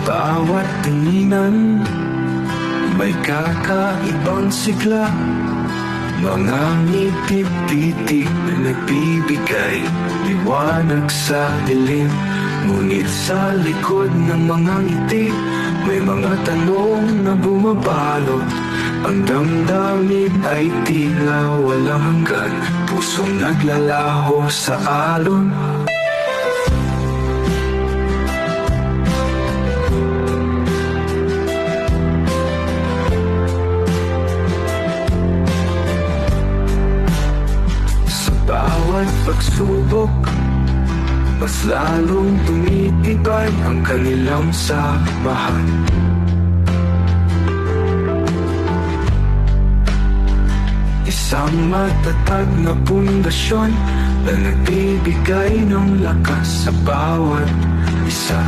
bawat tinginan, may kakaibang sigla. Mga ngiti-pitik na nagbibigay liwanag sa dilim. Ngunit sa likod ng mga ngiti, may mga tanong na bumabalot. Ang damdamin ay tila walang hanggan, pusong naglalaho sa alon. Bawat pagsubok, mas lalong tumitibay ang kanilang samahan. Isang matatag na pundasyon na nagbibigay ng lakas sa bawat isa.